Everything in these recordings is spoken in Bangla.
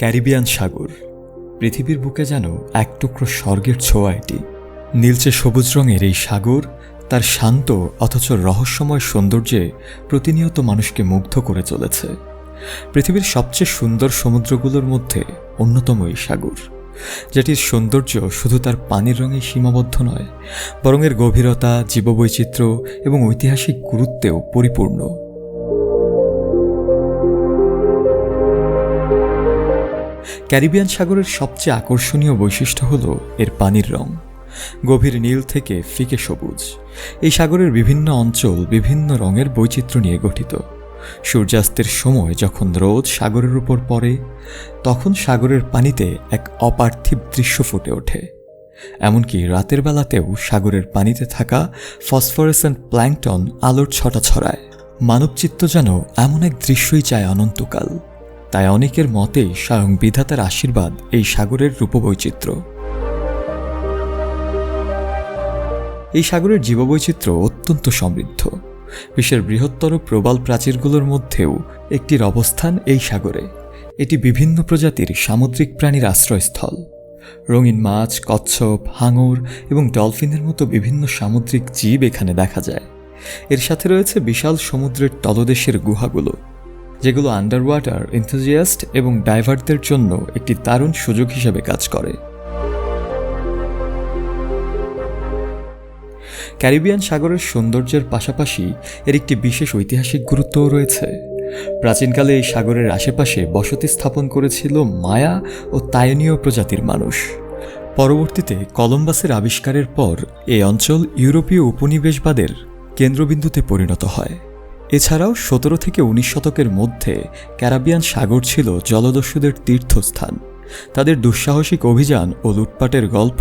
ক্যারিবিয়ান সাগর পৃথিবীর বুকে যেন এক টুকরো স্বর্গের ছোঁয়া। এটি নীলচে সবুজ রঙের এই সাগর তার শান্ত অথচ রহস্যময় সৌন্দর্যে প্রতিনিয়ত মানুষকে মুগ্ধ করে চলেছে। পৃথিবীর সবচেয়ে সুন্দর সমুদ্রগুলোর মধ্যে অন্যতম এই সাগর, যেটির সৌন্দর্য শুধু তার পানির রঙেই সীমাবদ্ধ নয়, বরং এর গভীরতা, জীববৈচিত্র্য এবং ঐতিহাসিক গুরুত্বেও পরিপূর্ণ। ক্যারিবিয়ান সাগরের সবচেয়ে আকর্ষণীয় বৈশিষ্ট্য হল এর পানির রং। গভীর নীল থেকে ফিকে সবুজ, এই সাগরের বিভিন্ন অঞ্চল বিভিন্ন রঙের বৈচিত্র্য নিয়ে গঠিত। সূর্যাস্তের সময় যখন রোদ সাগরের উপর পড়ে, তখন সাগরের পানিতে এক অপার্থিব দৃশ্য ফুটে ওঠে। এমনকি রাতের বেলাতেও সাগরের পানিতে থাকা ফসফরেসেন্ট প্ল্যাঙ্কটন আলোর ছটা ছড়ায়। মানবচিত্ত যেন এমন এক দৃশ্যই চায় অনন্তকাল। তাই অনেকের মতে স্বয়ং বিধাতার আশীর্বাদ এই সাগরের রূপবৈচিত্র্য। এই সাগরের জীববৈচিত্র্য অত্যন্ত সমৃদ্ধ। বিশ্বের বৃহত্তর প্রবাল প্রাচীরগুলোর মধ্যেও একটির অবস্থান এই সাগরে। এটি বিভিন্ন প্রজাতির সামুদ্রিক প্রাণীর আশ্রয়স্থল। রঙিন মাছ, কচ্ছপ, হাঙর এবং ডলফিনের মতো বিভিন্ন সামুদ্রিক জীব এখানে দেখা যায়। এর সাথে রয়েছে বিশাল সমুদ্রের তলদেশের গুহাগুলো, যেগুলো আন্ডার ওয়াটার এনথুজিয়াস্ট এবং ডাইভারদের জন্য একটি দারুণ সুযোগ হিসেবে কাজ করে। ক্যারিবিয়ান সাগরের সৌন্দর্যের পাশাপাশি এর একটি বিশেষ ঐতিহাসিক গুরুত্বও রয়েছে। প্রাচীনকালে এই সাগরের আশেপাশে বসতি স্থাপন করেছিল মায়া ও তাইনীয় প্রজাতির মানুষ। পরবর্তীতে কলম্বাসের আবিষ্কারের পর এই অঞ্চল ইউরোপীয় উপনিবেশবাদের কেন্দ্রবিন্দুতে পরিণত হয়। এছাড়াও 17 থেকে 19 শতকের মধ্যে ক্যারিবিয়ান সাগর ছিল জলদস্যুদের তীর্থস্থান। তাদের দুঃসাহসিক অভিযান ও লুটপাটের গল্প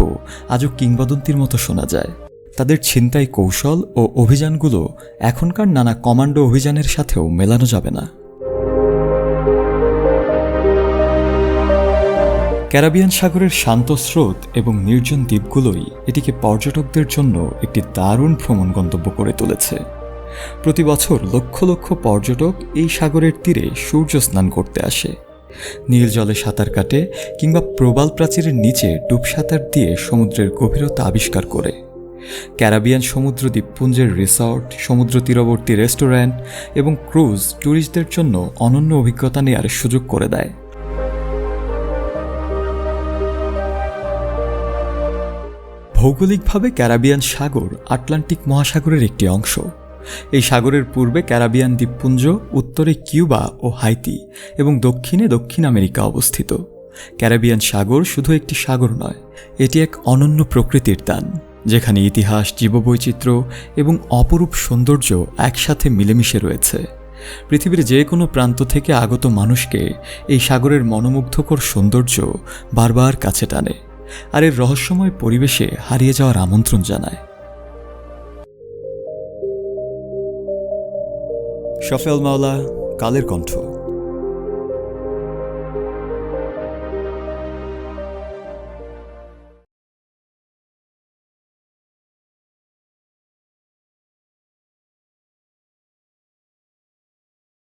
আজও কিংবদন্তির মতো শোনা যায়। তাদের ছিনতাই কৌশল ও অভিযানগুলো এখনকার নানা কমান্ডো অভিযানের সাথেও মেলানো যাবে না। ক্যারিবিয়ান সাগরের শান্ত স্রোত এবং নির্জন দ্বীপগুলোই এটিকে পর্যটকদের জন্য একটি দারুণ ভ্রমণ গন্তব্য করে তুলেছে। প্রতি বছর লক্ষ লক্ষ পর্যটক এই সাগরের তীরে সূর্য স্নান করতে আসে, নীল জলে সাঁতার কাটে কিংবা প্রবাল প্রাচীরের নিচে ডুবসাঁতার দিয়ে সমুদ্রের গভীরতা আবিষ্কার করে। ক্যারিবিয়ান সমুদ্র দ্বীপপুঞ্জের রিসর্ট, সমুদ্র তীরবর্তী রেস্টুরেন্ট এবং ক্রুজ ট্যুরিস্টদের জন্য অনন্য অভিজ্ঞতা নেওয়ার সুযোগ করে দেয়। ভৌগোলিকভাবে ক্যারিবিয়ান সাগর আটলান্টিক মহাসাগরের একটি অংশ। এই সাগরের পূর্বে ক্যারিবিয়ান দ্বীপপুঞ্জ, উত্তরে কিউবা ও হাইতি এবং দক্ষিণে দক্ষিণ আমেরিকা অবস্থিত। ক্যারিবিয়ান সাগর শুধু একটি সাগর নয়, এটি এক অনন্য প্রকৃতির দান, যেখানে ইতিহাস, জীববৈচিত্র্য এবং অপরূপ সৌন্দর্য একসাথে মিলেমিশে রয়েছে। পৃথিবীর যে কোনো প্রান্ত থেকে আগত মানুষকে এই সাগরের মনোমুগ্ধকর সৌন্দর্য বারবার কাছে টানে আর এর রহস্যময় পরিবেশে হারিয়ে যাওয়ার আমন্ত্রণ জানায়। শফেল মাওলা, কালের কণ্ঠ।